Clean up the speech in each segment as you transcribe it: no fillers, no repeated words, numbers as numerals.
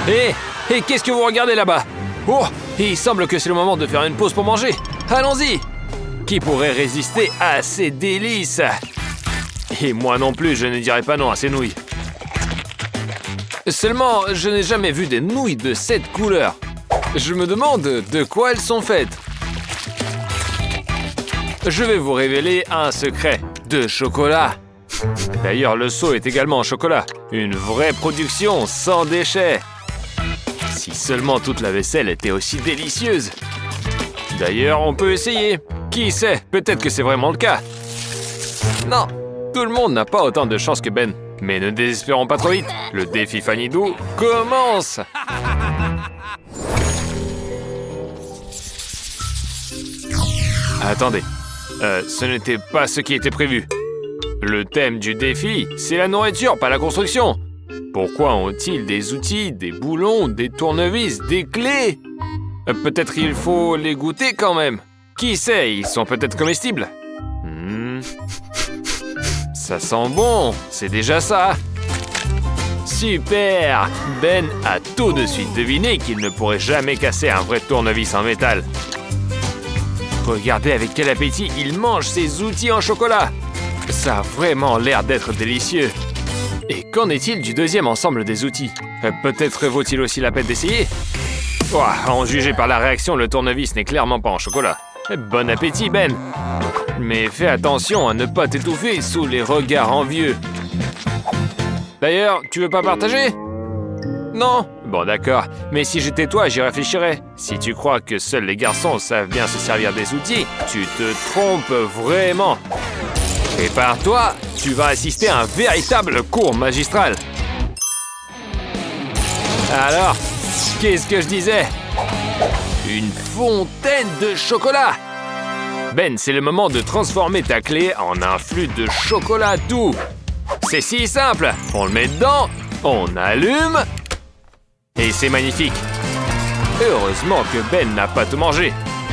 Et qu'est-ce que vous regardez là-bas? Oh, il semble que c'est le moment de faire une pause pour manger. Allons-y! Qui pourrait résister à ces délices? Et moi non plus, je ne dirais pas non à ces nouilles. Seulement, je n'ai jamais vu des nouilles de cette couleur. Je me demande de quoi elles sont faites. Je vais vous révéler un secret de chocolat. D'ailleurs, le seau est également en chocolat. Une vraie production sans déchets. Si seulement toute la vaisselle était aussi délicieuse. D'ailleurs, on peut essayer. Qui sait, peut-être que c'est vraiment le cas. Non, tout le monde n'a pas autant de chance que Ben. Mais ne désespérons pas trop vite. Le défi Fanny Dou commence. Attendez, ce n'était pas ce qui était prévu. Le thème du défi, c'est la nourriture, pas la construction. Pourquoi ont-ils des outils, des boulons, des tournevis, des clés? Peut-être il faut les goûter quand même. Qui sait, ils sont peut-être comestibles. Ça sent bon, c'est déjà ça. Super! Ben a tout de suite deviné qu'il ne pourrait jamais casser un vrai tournevis en métal. Regardez avec quel appétit il mange ses outils en chocolat. Ça a vraiment l'air d'être délicieux. Et qu'en est-il du deuxième ensemble des outils? Peut-être vaut-il aussi la peine d'essayer? À en juger par la réaction, le tournevis n'est clairement pas en chocolat. Bon appétit, Ben! Mais fais attention à ne pas t'étouffer sous les regards envieux. D'ailleurs, tu veux pas partager? Non? Bon, d'accord. Mais si j'étais toi, j'y réfléchirais. Si tu crois que seuls les garçons savent bien se servir des outils, tu te trompes vraiment. Prépare-toi, tu vas assister à un véritable cours magistral. Alors, qu'est-ce que je disais? Une fontaine de chocolat! Ben, c'est le moment de transformer ta clé en un flux de chocolat doux. C'est si simple. On le met dedans, on allume, et c'est magnifique. Heureusement que Ben n'a pas tout mangé,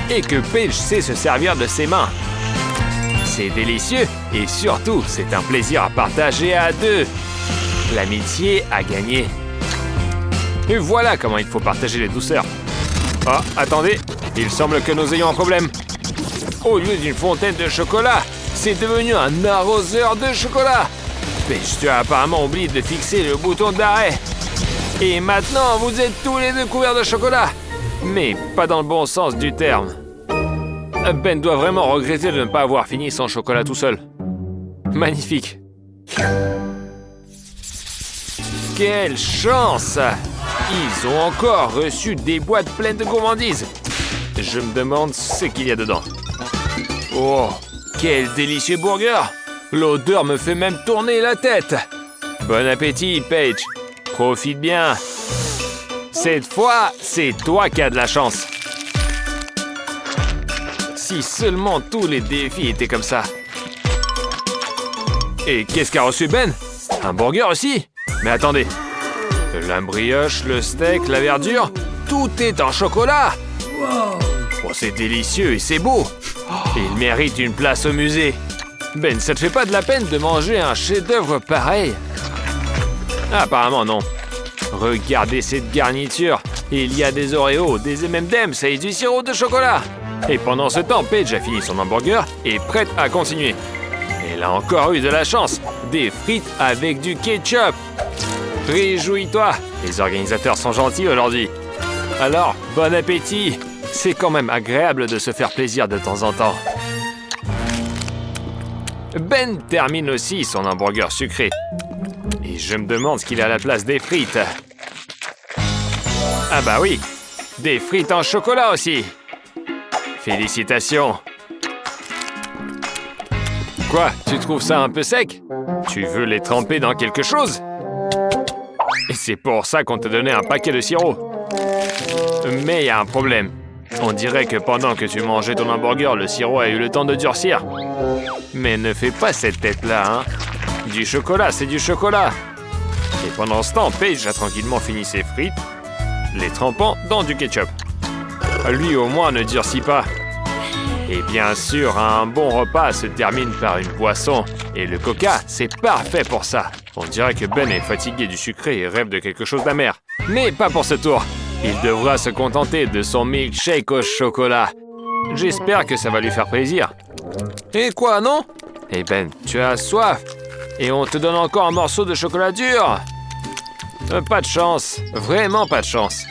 et que Paige sait se servir de ses mains. C'est délicieux, et surtout, c'est un plaisir à partager à deux. L'amitié a gagné. Et voilà comment il faut partager les douceurs. Oh, attendez, il semble que nous ayons un problème. Au lieu d'une fontaine de chocolat, c'est devenu un arroseur de chocolat. Paige, tu as apparemment oublié de fixer le bouton d'arrêt. Et maintenant, vous êtes tous les deux couverts de chocolat. Mais pas dans le bon sens du terme. Ben doit vraiment regretter de ne pas avoir fini son chocolat tout seul. Magnifique. Quelle chance! Ils ont encore reçu des boîtes pleines de gourmandises. Je me demande ce qu'il y a dedans. Oh, quel délicieux burger! L'odeur me fait même tourner la tête. Bon appétit, Paige. Profite bien. Cette fois, c'est toi qui as de la chance. Si seulement tous les défis étaient comme ça. Et qu'est-ce qu'a reçu Ben? Un burger aussi? Mais attendez. La brioche, le steak, la verdure, tout est en chocolat. Oh, c'est délicieux et c'est beau. Il mérite une place au musée. Ben, ça te fait pas de la peine de manger un chef-d'œuvre pareil? Apparemment non. Regardez cette garniture. Il y a des Oreos, des M&M's et du sirop de chocolat. Et pendant ce temps, Paige a fini son hamburger et est prête à continuer. Elle a encore eu de la chance. Des frites avec du ketchup. Réjouis-toi, les organisateurs sont gentils aujourd'hui. Alors, bon appétit. C'est quand même agréable de se faire plaisir de temps en temps. Ben termine aussi son hamburger sucré. Et je me demande ce qu'il a à la place des frites. Ah bah oui, des frites en chocolat aussi. Félicitations. Quoi, tu trouves ça un peu sec? Tu veux les tremper dans quelque chose? Et c'est pour ça qu'on t'a donné un paquet de sirop. Mais il y a un problème. On dirait que pendant que tu mangeais ton hamburger, le sirop a eu le temps de durcir. Mais ne fais pas cette tête-là, hein. Du chocolat, c'est du chocolat. Et pendant ce temps, Paige a tranquillement fini ses frites, les trempant dans du ketchup. Lui, au moins, ne durcit pas. Et bien sûr, un bon repas se termine par une boisson. Et le coca, c'est parfait pour ça. On dirait que Ben est fatigué du sucré et rêve de quelque chose d'amer. Mais pas pour ce tour. Il devra se contenter de son milkshake au chocolat. J'espère que ça va lui faire plaisir. Et quoi, non? Eh Ben, tu as soif. Et on te donne encore un morceau de chocolat dur. Pas de chance. Vraiment pas de chance.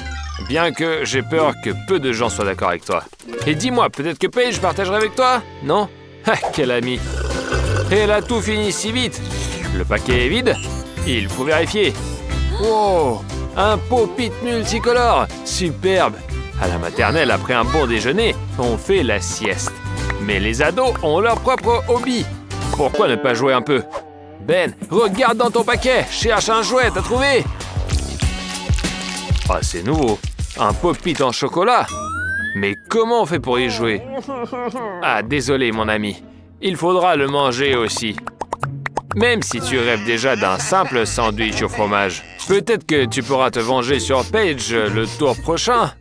Bien que j'ai peur que peu de gens soient d'accord avec toi. Et dis-moi, peut-être que Paige partagerait avec toi? Non? Ah, quel ami. Et elle a tout fini si vite. Le paquet est vide. Il faut vérifier. Wow! Un pop-it multicolore. Superbe. À la maternelle, après un bon déjeuner, on fait la sieste. Mais les ados ont leur propre hobby. Pourquoi ne pas jouer un peu? Ben, regarde dans ton paquet. Cherche un jouet, t'as trouvé? Ah, c'est nouveau. Un pop-it en chocolat. Mais comment on fait pour y jouer? Ah, désolé, mon ami. Il faudra le manger aussi. Même si tu rêves déjà d'un simple sandwich au fromage. Peut-être que tu pourras te venger sur Paige le tour prochain.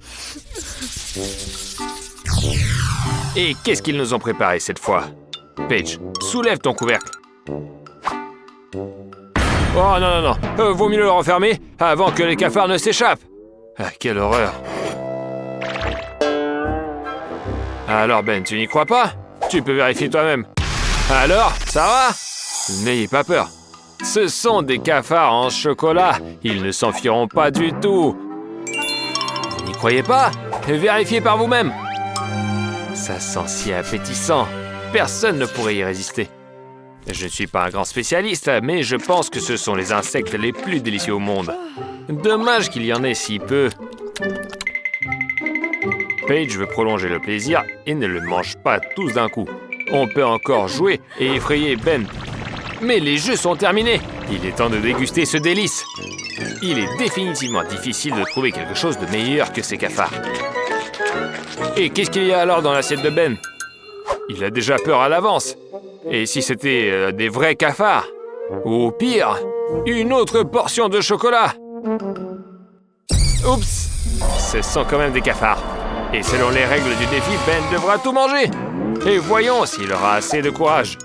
Et qu'est-ce qu'ils nous ont préparé cette fois? Paige, soulève ton couvercle. Oh non. Vaut mieux le refermer avant que les cafards ne s'échappent. Ah, quelle horreur. Alors Ben, tu n'y crois pas? Tu peux vérifier toi-même. Alors, ça va? N'ayez pas peur. Ce sont des cafards en chocolat. Ils ne s'enfuiront pas du tout. Vous n'y croyez pas? Vérifiez par vous-même. Ça sent si appétissant. Personne ne pourrait y résister. Je ne suis pas un grand spécialiste, mais je pense que ce sont les insectes les plus délicieux au monde. Dommage qu'il y en ait si peu. Paige veut prolonger le plaisir et ne le mange pas tous d'un coup. On peut encore jouer et effrayer Ben. Mais les jeux sont terminés. Il est temps de déguster ce délice. Il est définitivement difficile de trouver quelque chose de meilleur que ces cafards. Et qu'est-ce qu'il y a alors dans l'assiette de Ben? Il a déjà peur à l'avance. Et si c'était des vrais cafards? Ou pire, une autre portion de chocolat? Oups! Ce sont quand même des cafards. Et selon les règles du défi, Ben devra tout manger. Et voyons s'il aura assez de courage.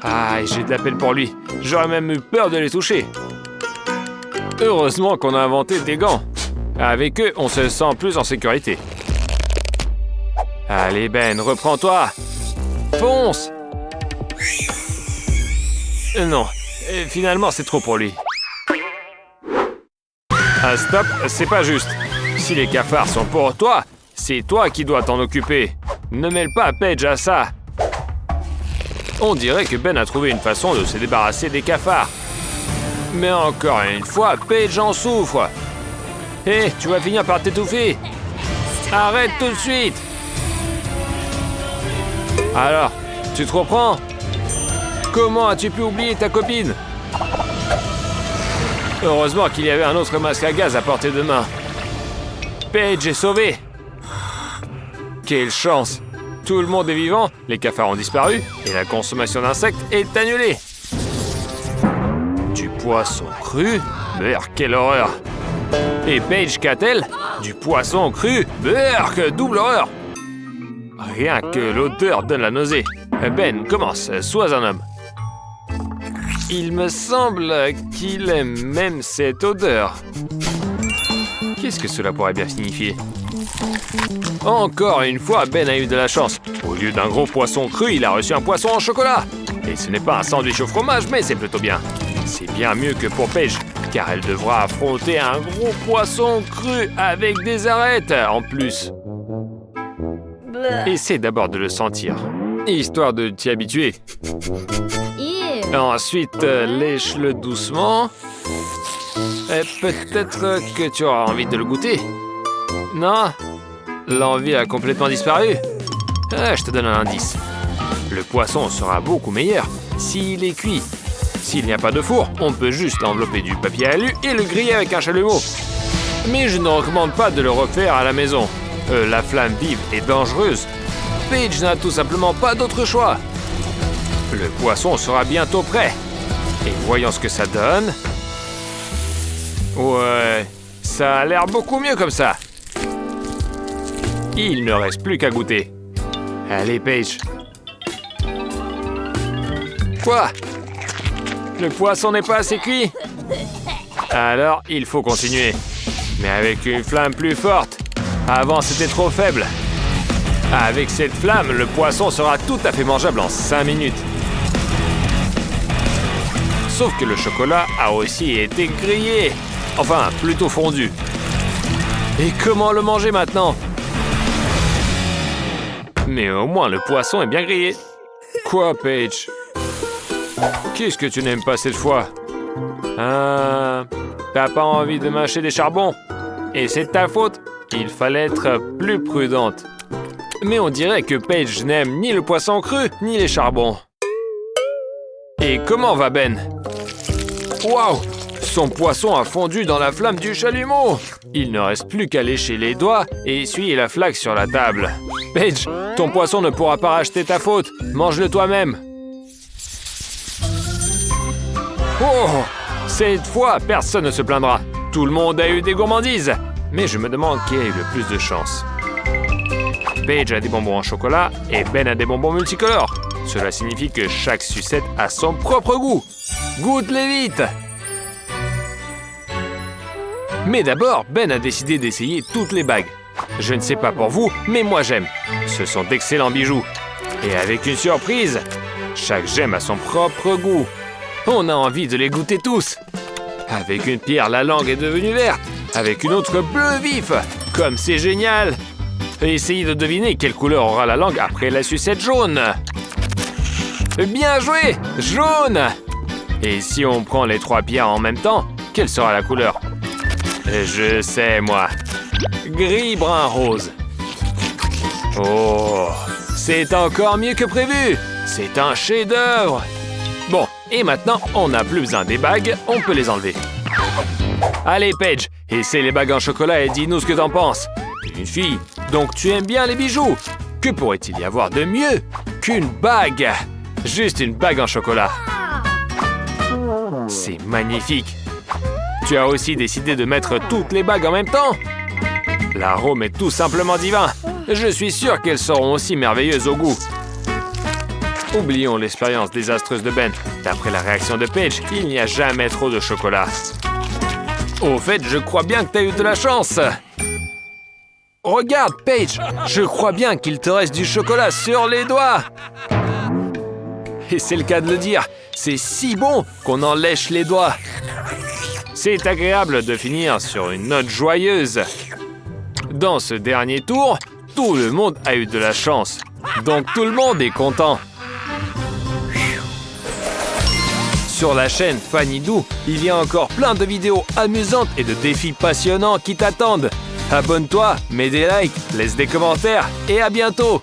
Ah, j'ai de la peine pour lui. J'aurais même eu peur de les toucher. Heureusement qu'on a inventé des gants. Avec eux, on se sent plus en sécurité. Allez Ben, reprends-toi. Fonce! Non, finalement c'est trop pour lui. Ah stop, c'est pas juste. Si les cafards sont pour toi, c'est toi qui dois t'en occuper. Ne mêle pas Paige à ça. On dirait que Ben a trouvé une façon de se débarrasser des cafards. Mais encore une fois, Paige en souffre. Hé, tu vas finir par t'étouffer. Arrête tout de suite. Alors, tu te reprends? Comment as-tu pu oublier ta copine? Heureusement qu'il y avait un autre masque à gaz à portée de main. Paige est sauvée. Quelle chance! Tout le monde est vivant, les cafards ont disparu et la consommation d'insectes est annulée. Du poisson cru? Berk, quelle horreur! Et Paige qu'a-t-elle? Du poisson cru? Berk, double horreur! Rien que l'odeur donne la nausée. Ben, commence, sois un homme. Il me semble qu'il aime même cette odeur. Qu'est-ce que cela pourrait bien signifier? Encore une fois, Ben a eu de la chance. Au lieu d'un gros poisson cru, il a reçu un poisson en chocolat. Et ce n'est pas un sandwich au fromage, mais c'est plutôt bien. C'est bien mieux que pour Paige, car elle devra affronter un gros poisson cru avec des arêtes en plus. Essaie d'abord de le sentir, histoire de t'y habituer. Ensuite, lèche-le doucement. Peut-être que tu auras envie de le goûter. Non? L'envie a complètement disparu. Je te donne un indice. Le poisson sera beaucoup meilleur s'il est cuit. S'il n'y a pas de four, on peut juste l'envelopper du papier alu et le griller avec un chalumeau. Mais je ne recommande pas de le refaire à la maison. La flamme vive est dangereuse. Paige n'a tout simplement pas d'autre choix. Le poisson sera bientôt prêt. Et voyons ce que ça donne. Ouais, ça a l'air beaucoup mieux comme ça. Il ne reste plus qu'à goûter. Allez, Paige. Quoi? Le poisson n'est pas assez cuit? Alors, il faut continuer. mais avec une flamme plus forte. Avant, c'était trop faible. Avec cette flamme, le poisson sera tout à fait mangeable en 5 minutes. Sauf que le chocolat a aussi été grillé. Enfin, plutôt fondu. Et comment le manger maintenant? Mais au moins, le poisson est bien grillé. Quoi, Paige? Qu'est-ce que tu n'aimes pas cette fois? T'as pas envie de mâcher des charbons? Et c'est ta faute. Il fallait être plus prudente. Mais on dirait que Paige n'aime ni le poisson cru, ni les charbons. Et comment va Ben? Waouh! Son poisson a fondu dans la flamme du chalumeau. Il ne reste plus qu'à lécher les doigts et essuyer la flaque sur la table. Paige, ton poisson ne pourra pas racheter ta faute. Mange-le toi-même. Oh! Cette fois, personne ne se plaindra. Tout le monde a eu des gourmandises. Mais je me demande qui a eu le plus de chance. Paige a des bonbons en chocolat et Ben a des bonbons multicolores. Cela signifie que chaque sucette a son propre goût. Goûte-les vite! Mais d'abord, Ben a décidé d'essayer toutes les bagues. Je ne sais pas pour vous, mais moi j'aime. Ce sont d'excellents bijoux. Et avec une surprise, chaque gemme a son propre goût. On a envie de les goûter tous. Avec une pierre, la langue est devenue verte. Avec une autre, bleu vif. Comme c'est génial! Essayez de deviner quelle couleur aura la langue après la sucette jaune. Bien joué! Jaune! Et si on prend les 3 pierres en même temps, quelle sera la couleur? Je sais, moi. Gris, brun, rose. Oh! C'est encore mieux que prévu! C'est un chef-d'œuvre! Bon, et maintenant, on n'a plus besoin des bagues, on peut les enlever. Allez, Paige, essaie les bagues en chocolat et dis-nous ce que t'en penses. Une fille, donc tu aimes bien les bijoux. Que pourrait-il y avoir de mieux qu'une bague? Juste une bague en chocolat. C'est magnifique. Tu as aussi décidé de mettre toutes les bagues en même temps? L'arôme est tout simplement divin. Je suis sûr qu'elles seront aussi merveilleuses au goût. Oublions l'expérience désastreuse de Ben. D'après la réaction de Paige, il n'y a jamais trop de chocolat. Au fait, je crois bien que tu as eu de la chance. Regarde, Paige, je crois bien qu'il te reste du chocolat sur les doigts. Et c'est le cas de le dire, c'est si bon qu'on en lèche les doigts. C'est agréable de finir sur une note joyeuse. Dans ce dernier tour, tout le monde a eu de la chance. Donc tout le monde est content. Sur la chaîne Fanny Dou, il y a encore plein de vidéos amusantes et de défis passionnants qui t'attendent. Abonne-toi, mets des likes, laisse des commentaires et à bientôt!